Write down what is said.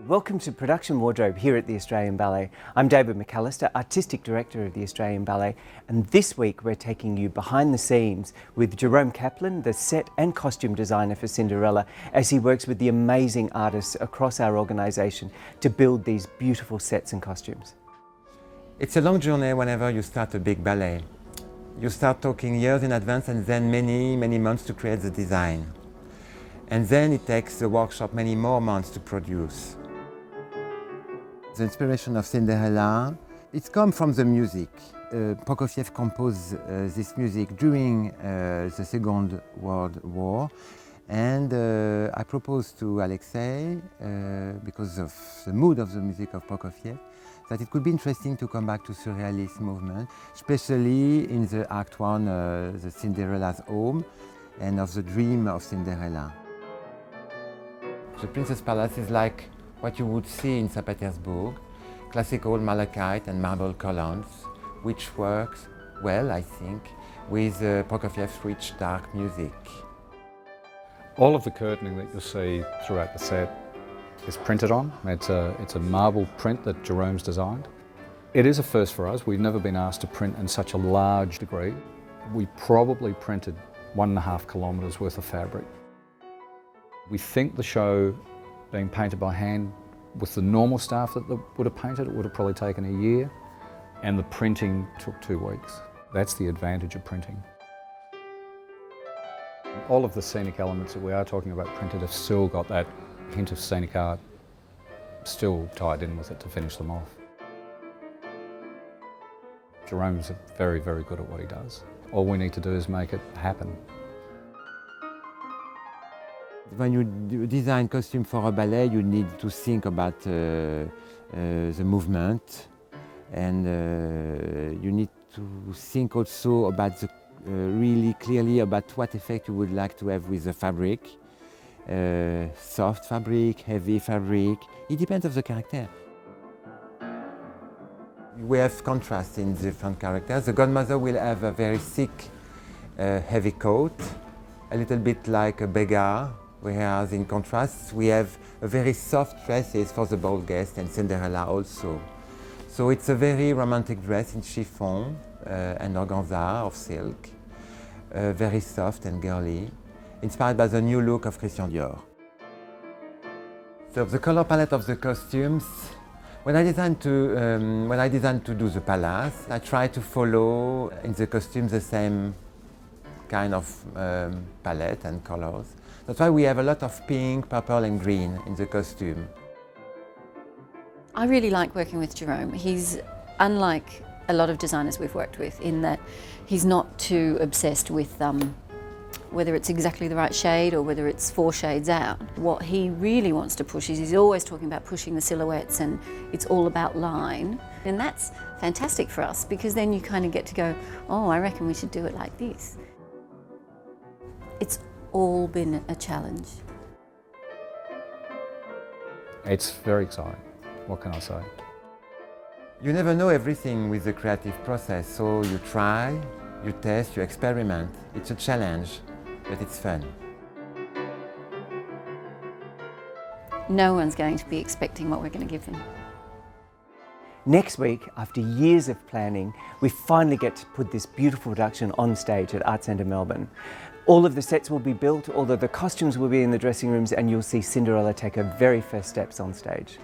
Welcome to Production Wardrobe here at the Australian Ballet. I'm David McAllister, Artistic Director of the Australian Ballet, and this week we're taking you behind the scenes with Jerome Kaplan, the set and costume designer for Cinderella, as he works with the amazing artists across our organisation to build these beautiful sets and costumes. It's a long journey whenever you start a big ballet. You start talking years in advance and then many months to create the design. And then it takes the workshop many more months to produce. The inspiration of Cinderella, it's come from the music. Prokofiev composed this music during the Second World War, and I proposed to Alexei, because of the mood of the music of Prokofiev, that it could be interesting to come back to surrealist movement, especially in the Act One, the Cinderella's home, and of the dream of Cinderella. The Princess Palace is like what you would see in St. Petersburg, classical malachite and marble columns, which works well, I think, with Prokofiev's rich, dark music. All of the curtaining that you'll see throughout the set is printed on. It's a marble print that Jerome's designed. It is a first for us. We've never been asked to print in such a large degree. We probably printed 1.5 kilometres worth of fabric. We think the show being painted by hand with the normal staff that would have painted, it would have probably taken a year, and the printing took 2 weeks. That's the advantage of printing. All of the scenic elements that we are talking about printed have still got that hint of scenic art still tied in with it to finish them off. Jerome's very, very good at what he does. All we need to do is make it happen. When you design costume for a ballet, you need to think about the movement, and you need to think also about really clearly about what effect you would like to have with the fabric. Soft fabric, heavy fabric, it depends on the character. We have contrast in different characters. The godmother will have a very thick, heavy coat, a little bit like a beggar, whereas in contrast we have a very soft dresses for the ball guest and Cinderella also. So it's a very romantic dress in chiffon and organza of silk, very soft and girly, inspired by the new look of Christian Dior. So the color palette of the costumes, when I designed to do the palace, I try to follow in the costumes the same kind of palette and colors. That's why we have a lot of pink, purple and green in the costume. I really like working with Jerome. He's unlike a lot of designers we've worked with in that he's not too obsessed with whether it's exactly the right shade or whether it's 4 shades out. What he really wants to push is he's always talking about pushing the silhouettes, and it's all about line. And that's fantastic for us because then you kind of get to go, oh, I reckon we should do it like this. It's all been a challenge. It's very exciting. What can I say? You never know everything with the creative process, so you try, you test, you experiment. It's a challenge, but it's fun. No one's going to be expecting what we're going to give them. Next week, after years of planning, we finally get to put this beautiful production on stage at Art Centre Melbourne. All of the sets will be built, all of the costumes will be in the dressing rooms, and you'll see Cinderella take her very first steps on stage.